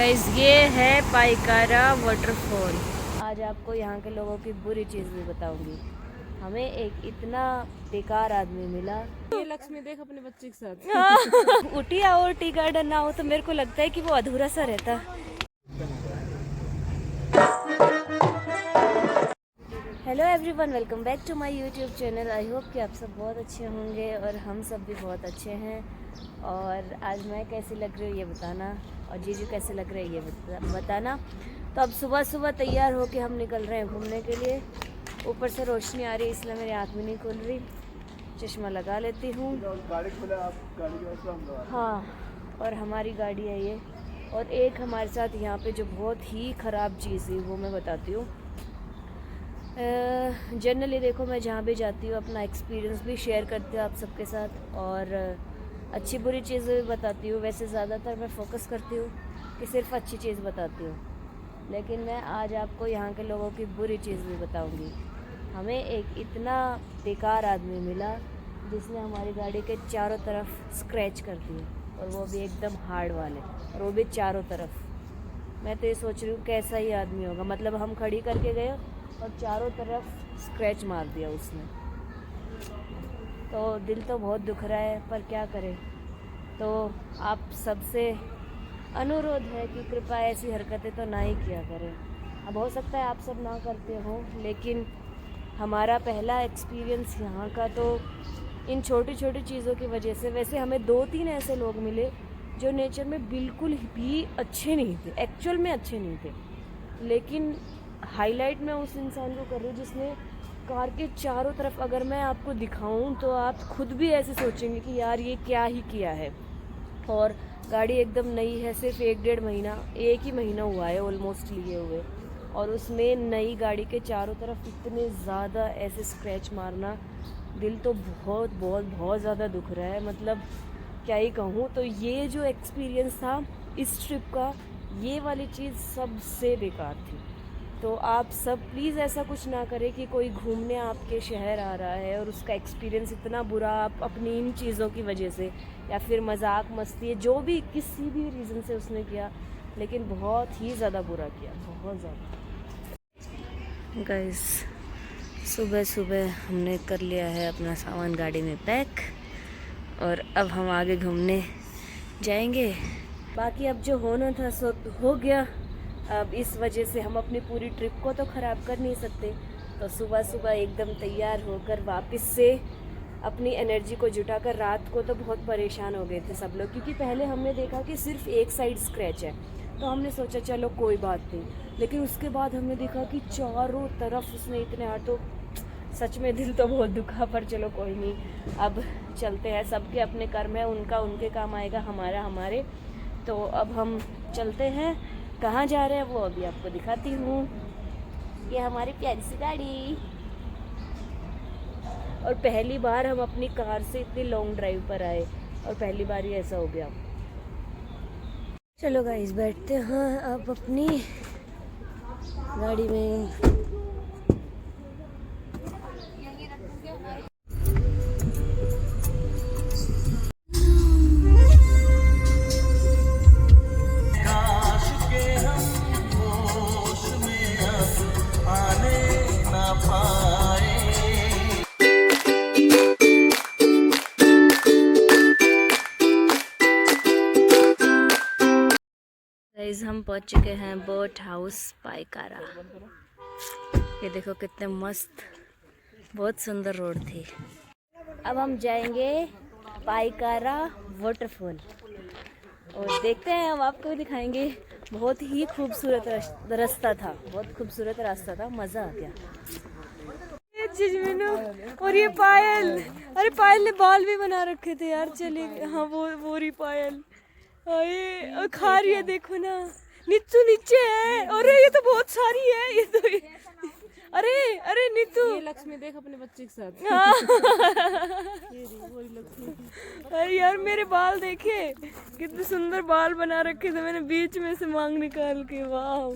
Guys ये है Pykara waterfall. आज आपको यहाँ के लोगों की बुरी चीज़ भी बताऊंगी। हमें एक इतना बेकार आदमी मिला। ये लक्ष्मी देख अपने बच्चे के साथ उटी आओ टी गार्डन ना हो तो मेरे को लगता है कि वो अधूरा सा रहता। Hello everyone, welcome back to my YouTube channel. I hope कि आप सब बहुत अच्छे होंगे और हम सब भी बहुत अच्छे हैं। और आज मैं कैसी लग रही हूँ ये बताना, और जीजू कैसे लग रहे हैं ये बताना। तो अब सुबह सुबह तैयार होके हम निकल रहे हैं घूमने के लिए। ऊपर से रोशनी आ रही है इसलिए मेरी आँख भी नहीं खुल रही। चश्मा लगा लेती हूँ। हाँ, और हमारी गाड़ी है ये। और एक हमारे साथ यहाँ पे जो बहुत ही ख़राब चीज़ है वो मैं बताती हूँ। जनरली देखो, मैं जहाँ भी जाती हूँ अपना एक्सपीरियंस भी शेयर करती हूँ आप सबके साथ, और अच्छी बुरी चीज़ें भी बताती हूँ। वैसे ज़्यादातर मैं फोकस करती हूँ कि सिर्फ अच्छी चीज़ बताती हूँ, लेकिन मैं आज आपको यहाँ के लोगों की बुरी चीज़ भी बताऊँगी। हमें एक इतना बेकार आदमी मिला जिसने हमारी गाड़ी के चारों तरफ स्क्रैच कर दिए, और वो भी एकदम हार्ड वाले, और वो भी चारों तरफ। मैं तो ये सोच रही हूँ कैसा ही आदमी होगा। मतलब हम खड़ी करके गए और चारों तरफ स्क्रैच मार दिया उसने। तो दिल तो बहुत दुख रहा है, पर क्या करें। तो आप सबसे अनुरोध है कि कृपया ऐसी हरकतें तो ना ही किया करें। अब हो सकता है आप सब ना करते हो, लेकिन हमारा पहला एक्सपीरियंस यहाँ का तो इन छोटी छोटी चीज़ों की वजह से। वैसे हमें 2-3 ऐसे लोग मिले जो नेचर में बिल्कुल भी अच्छे नहीं थे, एक्चुअल में अच्छे नहीं थे, लेकिन हाईलाइट मैं उस इंसान को कर रही हूँ जिसने कार के चारों तरफ, अगर मैं आपको दिखाऊं तो आप खुद भी ऐसे सोचेंगे कि यार ये क्या ही किया है। और गाड़ी एकदम नई है, सिर्फ 1-1.5 महीना, 1 ही महीना हुआ है ऑलमोस्ट लिए हुए, और उसमें नई गाड़ी के चारों तरफ इतने ज़्यादा ऐसे स्क्रैच मारना, दिल तो बहुत बहुत बहुत ज़्यादा दुख रहा है। मतलब क्या ही कहूँ। तो ये जो एक्सपीरियंस था इस ट्रिप का, ये वाली चीज़ सबसे बेकार थी। तो आप सब प्लीज़ ऐसा कुछ ना करें कि कोई घूमने आपके शहर आ रहा है और उसका एक्सपीरियंस इतना बुरा आप अपनी इन चीज़ों की वजह से, या फिर मजाक मस्ती, जो भी किसी भी रीज़न से उसने किया, लेकिन बहुत ही ज़्यादा बुरा किया, बहुत ज़्यादा। गाइस, सुबह सुबह हमने कर लिया है अपना सामान गाड़ी में पैक, और अब हम आगे घूमने जाएंगे। बाकी अब जो होना था सो हो गया। अब इस वजह से हम अपनी पूरी ट्रिप को तो ख़राब कर नहीं सकते। तो सुबह सुबह एकदम तैयार होकर वापस से अपनी एनर्जी को जुटाकर, रात को तो बहुत परेशान हो गए थे सब लोग, क्योंकि पहले हमने देखा कि सिर्फ एक साइड स्क्रैच है, तो हमने सोचा चलो कोई बात नहीं, लेकिन उसके बाद हमने देखा कि चारों तरफ उसने इतने तो सच में दिल तो बहुत दुखा। पर चलो कोई नहीं, अब चलते हैं। सबके अपने कर्म है, उनका उनके काम आएगा, हमारा हमारे। तो अब हम चलते हैं। कहाँ जा रहे हैं वो अभी आपको दिखाती हूँ। ये हमारी प्यारी सी गाड़ी, और पहली बार हम अपनी कार से इतनी लॉन्ग ड्राइव पर आए, और पहली बार ही ऐसा हो गया। चलो गाइस, बैठते हैं अब अपनी गाड़ी में। हम पहुंच चुके हैं बोट हाउस पाइकारा। ये देखो कितने मस्त, बहुत सुंदर रोड थी। अब हम जाएंगे पाइकारा वाटरफॉल, और देखते हैं, हम आपको भी दिखाएंगे। बहुत ही खूबसूरत रास्ता था, बहुत खूबसूरत रास्ता था, मज़ा आ गया। और ये पायल, अरे पायल ने बाल भी बना रखे थे यार। चलिए, हाँ वो रही पायल, ये खा रही है, देखो ना। नीतू नीचे है, अरे ये तो बहुत सारी है ये तो। अरे अरे नीतू, ये लक्ष्मी देख अपने बच्चे के साथ अरे यार मेरे बाल देखे, कितने सुंदर बाल बना रखे थे मैंने बीच में से मांग निकाल के। वाह।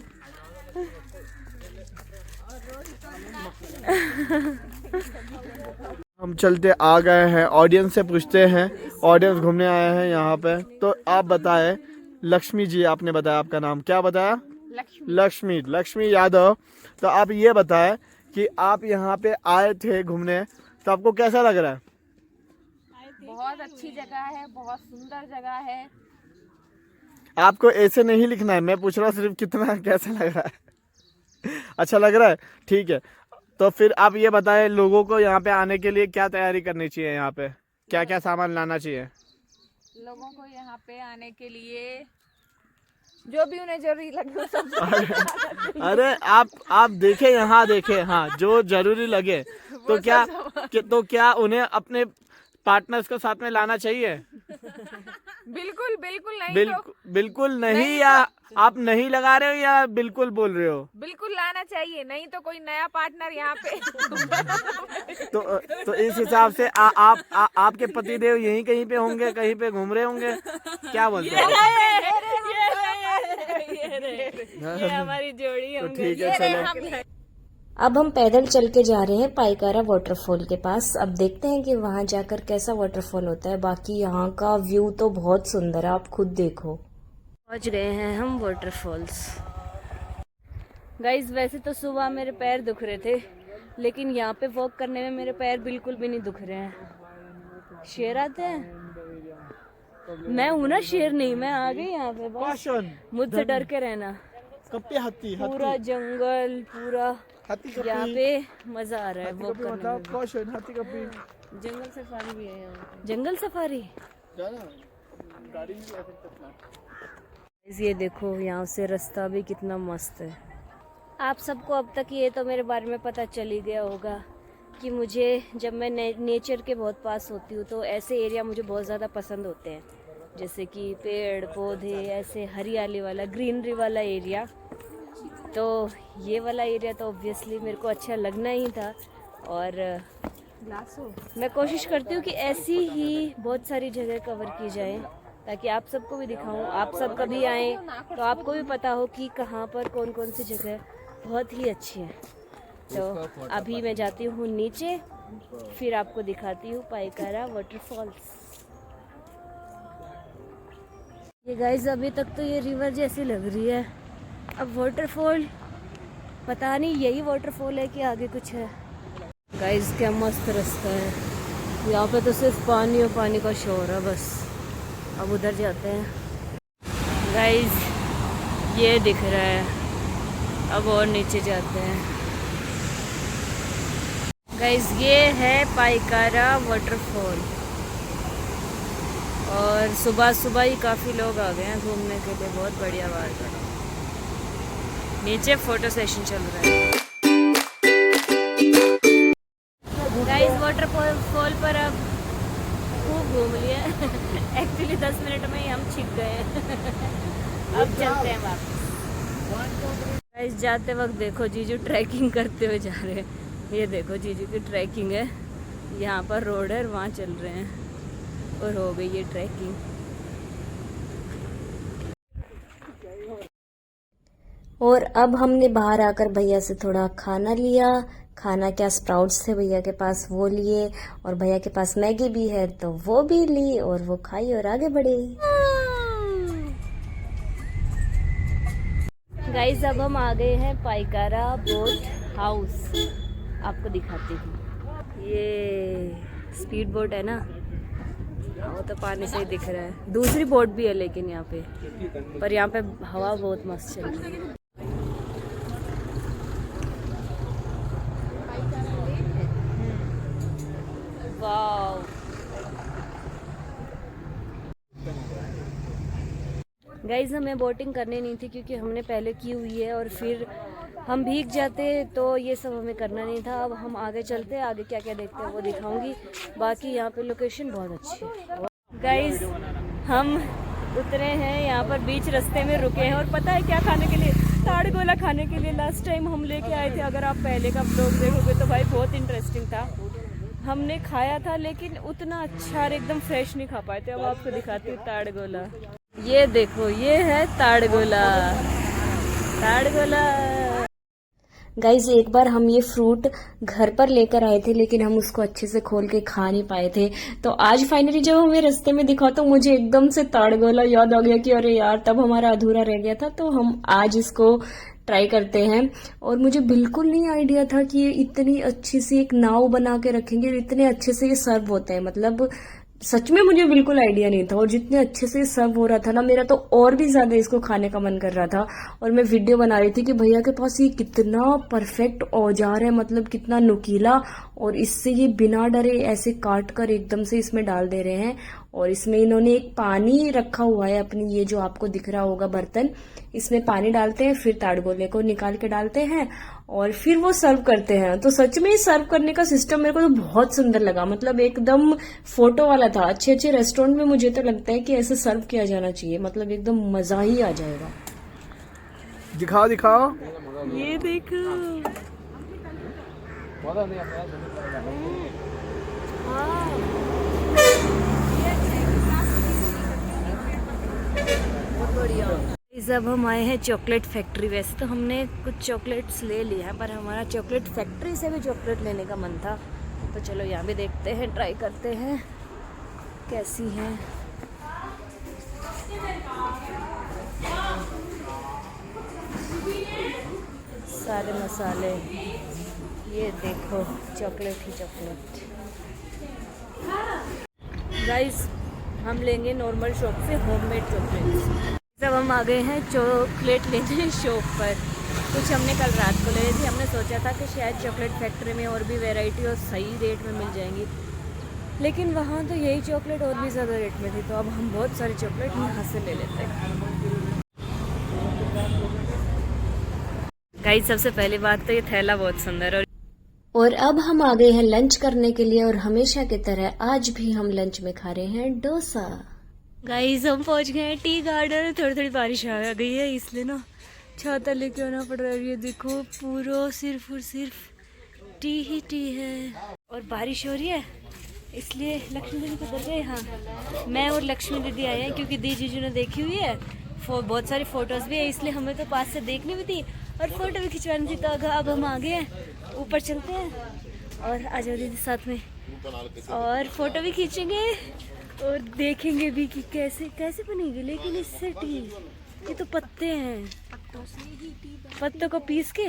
हम चलते आ गए हैं, ऑडियंस से पूछते हैं, ऑडियंस घूमने आए हैं यहाँ पे, तो आप बताएं लक्ष्मी जी आपने बताया, आपका नाम क्या बताया? लक्ष्मी यादव। तो आप ये बताएं कि आप यहाँ पे आए थे घूमने, तो आपको कैसा लग रहा है? बहुत अच्छी जगह है, बहुत सुंदर जगह है। आपको ऐसे नहीं लिखना है, मैं पूछ रहा हूँ सिर्फ कितना कैसा लग रहा है। अच्छा लग रहा है, ठीक है। तो फिर आप ये बताएं लोगों को यहाँ पे आने के लिए क्या तैयारी करनी चाहिए, यहाँ पे क्या क्या सामान लाना चाहिए? लोगों को यहाँ पे आने के लिए जो भी उन्हें जरूरी लगे वो सब अरे आप देखें, यहाँ देखें, हाँ जो जरूरी लगे तो क्या उन्हें अपने पार्टनर्स को साथ में लाना चाहिए? बिल्कुल बिल्कुल नहीं बिल्कुल नहीं, या आप नहीं लगा रहे हो या बिल्कुल बोल रहे हो? बिल्कुल लाना चाहिए, नहीं तो कोई नया पार्टनर यहाँ पे तो इस हिसाब से आपके पतिदेव यहीं कहीं पे होंगे, कहीं पे घूम रहे होंगे, क्या बोलते हैं? ये हमारी जोड़ी है। तो ठीक है, चलो। अब हम पैदल चल के जा रहे हैं पाइकारा वाटरफॉल के पास। अब देखते हैं कि वहां जाकर कैसा वाटरफॉल होता है। बाकी यहाँ का व्यू तो बहुत सुंदर है, आप खुद देखो। पहुंच गए हैं हम वाटरफॉल्स। गाइज वैसे तो सुबह मेरे पैर दुख रहे थे, लेकिन यहाँ पे वॉक करने में मेरे पैर बिल्कुल भी नहीं दुख रहे हैं। शेर आते हैं, मैं हूं ना शेर नहीं, मैं आ गई यहाँ पे, बस मुझसे डर के रहना। पूरा जंगल, पूरा यहाँ पे मजा आ रहा है वॉक करने में। जंगल सफारी भी है यहाँ पे। जंगल सफारी, ये देखो यहाँ से रास्ता भी कितना मस्त है। आप सबको अब तक ये तो मेरे बारे में पता चल ही गया होगा कि मुझे जब मैं नेचर के बहुत पास होती हूँ तो ऐसे एरिया मुझे बहुत ज़्यादा पसंद होते हैं, जैसे कि पेड़ पौधे, ऐसे हरियाली वाला, ग्रीनरी वाला एरिया। तो ये वाला एरिया तो ऑब्वियसली मेरे को अच्छा लगना ही था, और मैं कोशिश करती हूँ कि ऐसी ही बहुत सारी जगह कवर की जाए ताकि आप सबको भी दिखाऊं। आप सब कभी आए तो आपको भी पता हो कि कहाँ पर कौन कौन सी जगह बहुत ही अच्छी है। तो अभी मैं जाती हूँ नीचे, फिर आपको दिखाती हूँ पाइकारा वाटरफॉल्स। ये गाइस अभी तक तो ये रिवर जैसी लग रही है, अब वाटरफॉल पता नहीं यही वाटरफॉल है कि आगे कुछ है। गाइस क्या मस्त रास्ता है, यहाँ पे तो सिर्फ पानी और पानी का शोर है बस। अब उधर जाते हैं। गाइस ये दिख रहा है, अब और नीचे जाते हैं। गाइस ये है पाइकारा वाटरफॉल, और सुबह सुबह ही काफ़ी लोग आ गए हैं घूमने के लिए। बहुत बढ़िया बात है। नीचे फोटो सेशन चल रहा है। गाइस वाटरफॉल पर अब खूब घूम लिया। एक्चुअली 10 मिनट में ही हम छिप गए। अब चलते हैं वापस। गाइस जाते वक्त देखो जीजू ट्रैकिंग करते हुए जा रहे हैं। ये देखो जीजू की ट्रैकिंग है, यहाँ पर रोड है, वहाँ चल रहे हैं और हो गई ये ट्रैकिंग। और अब हमने बाहर आकर भैया से थोड़ा खाना लिया। खाना क्या, स्प्राउट्स थे भैया के पास, वो लिए, और भैया के पास मैगी भी है तो वो भी ली, और वो खाई और आगे बढ़े। गाइस अब हम आ गए हैं पाइकारा बोट हाउस, आपको दिखाती हूँ। ये स्पीड बोट है ना, वो तो पानी से ही दिख रहा है। दूसरी बोट भी है लेकिन यहाँ पे, पर यहाँ पे हवा बहुत मस्त चल रही है। वाव, गाइज हमें बोटिंग करनी नहीं थी क्योंकि हमने पहले की हुई है, और फिर हम भीग जाते तो ये सब हमें करना नहीं था। अब हम आगे चलते हैं, आगे क्या क्या देखते हैं वो दिखाऊंगी। बाकी यहाँ पे लोकेशन बहुत अच्छी है। गाइज हम उतरे हैं यहाँ पर, बीच रास्ते में रुके हैं, और पता है क्या खाने के लिए? ताड़ गोला खाने के लिए। लास्ट टाइम हम लेके आए थे, अगर आप पहले का व्लॉग देखोगे तो भाई बहुत इंटरेस्टिंग था। हमने खाया था लेकिन उतना अच्छा और एकदम फ्रेश नहीं खा पाए थे। अब आपको दिखाती हूँ ताड़ गोला। ये देखो, ये है ताड़ गोला। ताड़ गोला गाइज एक बार हम ये फ्रूट घर पर लेकर आए थे, लेकिन हम उसको अच्छे से खोल के खा नहीं पाए थे। तो आज फाइनली जब हमें रास्ते में दिखा तो मुझे एकदम से ताड़गोला याद आ गया कि अरे यार तब हमारा अधूरा रह गया था। तो हम आज इसको ट्राई करते हैं। और मुझे बिल्कुल नहीं आइडिया था कि ये इतनी अच्छी सी एक नाव बना के रखेंगे और इतने अच्छे से ये सर्व होते हैं। मतलब सच में मुझे बिल्कुल आइडिया नहीं था, और जितने अच्छे से सर्व हो रहा था ना, मेरा तो और भी ज्यादा इसको खाने का मन कर रहा था। और मैं वीडियो बना रही थी कि भैया के पास ये कितना परफेक्ट औजार है, मतलब कितना नुकीला, और इससे ये बिना डरे ऐसे काट कर एकदम से इसमें डाल दे रहे हैं। और इसमें इन्होंने एक पानी रखा हुआ है अपनी, ये जो आपको दिख रहा होगा बर्तन, इसमें पानी डालते हैं, फिर ताड़गोले को निकाल के डालते हैं और फिर वो सर्व करते हैं। तो सच में सर्व करने का सिस्टम मेरे को तो बहुत सुंदर लगा, मतलब एकदम फोटो वाला था। अच्छे अच्छे रेस्टोरेंट में मुझे तो लगता है कि ऐसे सर्व किया जाना चाहिए, मतलब एकदम मजा ही आ जाएगा। दिखाओ दिखाओ, ये देखो। जब हम आए हैं चॉकलेट फैक्ट्री, वैसे तो हमने कुछ चॉकलेट्स ले लिया है, पर हमारा चॉकलेट फैक्ट्री से भी चॉकलेट लेने का मन था। तो चलो यहाँ भी देखते हैं, ट्राई करते हैं कैसी हैं। सारे मसाले, ये देखो चॉकलेट ही चॉकलेट। गाइस हम लेंगे नॉर्मल शॉप से होममेड चॉकलेट। जब हम आ गए हैं चॉकलेट लेने शॉप पर, कुछ हमने कल रात को ले ली थी। हमने सोचा था कि शायद चॉकलेट फैक्ट्री में और भी वैरायटी और सही रेट में मिल जाएंगी, लेकिन वहाँ तो यही चॉकलेट और भी ज़्यादा रेट में थी। तो अब हम बहुत सारे चॉकलेट यहाँ से ले लेते हैं। गाइस सबसे पहली बात तो ये थैला बहुत सुंदर। और अब हम आ गए हैं लंच करने के लिए, और हमेशा की तरह आज भी हम लंच में खा रहे हैं डोसा। गाइस हम पहुंच गए हैं टी गार्डन। थोड़ी थोड़ी बारिश आ गई है, इसलिए ना छाता लेके आना पड़ रहा है। ये देखो पूरा सिर्फ और सिर्फ टी ही टी है, और बारिश हो रही है, इसलिए लक्ष्मी दीदी को गए। हाँ, मैं और लक्ष्मी दीदी आए हैं क्योंकि दी जीजू ने देखी हुई है, बहुत सारी फोटोज भी है, इसलिए हमें तो पास से देखनी भी थी और फोटो भी खिंचवानी थी। तो अब हम आ गए हैं, ऊपर चलते हैं और आ जाओ दीदी साथ में, और फोटो भी खींचेंगे और देखेंगे भी कि कैसे कैसे बनेगी। लेकिन इससे टी, ये तो पत्ते हैं, पत्तों को पीस के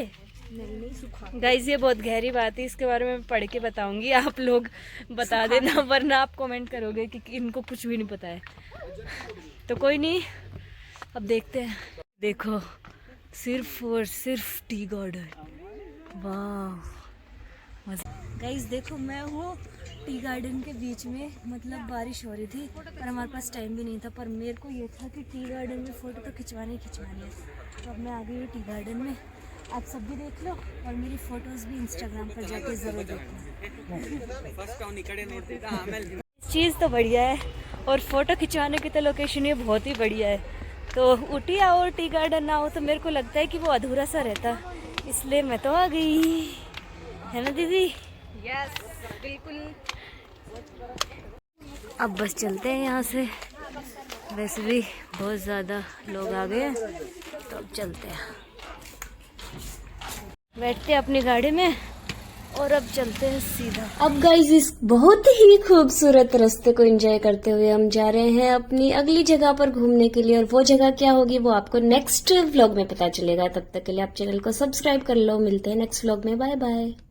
गाइस, ये बहुत गहरी बात है, इसके बारे में पढ़ के बताऊंगी। आप लोग बता देना, वरना आप कमेंट करोगे कि इनको कुछ भी नहीं पता है। तो कोई नहीं, अब देखते हैं। देखो सिर्फ और सिर्फ टी गार्डन, वाह गाइस। देखो मैं हूँ टी गार्डन के बीच में, मतलब बारिश हो रही थी पर हमारे पास टाइम भी नहीं था, पर मेरे को ये था कि टी गार्डन में फ़ोटो तो खिंचवानी है। तो अब मैं आ गई हूँ टी गार्डन में, आप सब भी देख लो और मेरी फ़ोटोज़ भी इंस्टाग्राम पर जाके ज़रूर देखना। चीज़ तो बढ़िया है, और फ़ोटो खिंचवाने की तो लोकेशन ये बहुत ही बढ़िया है। तो ऊटी आओ, टी गार्डन ना हो तो मेरे को लगता है कि वो अधूरा सा रहता, इसलिए मैं तो आ गई, है ना दीदी? यस बिल्कुल। अब बस चलते हैं यहाँ से, वैसे भी बहुत ज़्यादा लोग आ गए हैं, तो अब चलते हैं, बैठते हैं अपनी गाड़ी में और अब चलते हैं सीधा। अब गाइस इस बहुत ही खूबसूरत रास्ते को एंजॉय करते हुए हम जा रहे हैं अपनी अगली जगह पर घूमने के लिए, और वो जगह क्या होगी वो आपको नेक्स्ट व्लॉग में पता चलेगा। तब तक के लिए आप चैनल को सब्सक्राइब कर लो। मिलते हैं नेक्स्ट व्लॉग में, बाय बाय।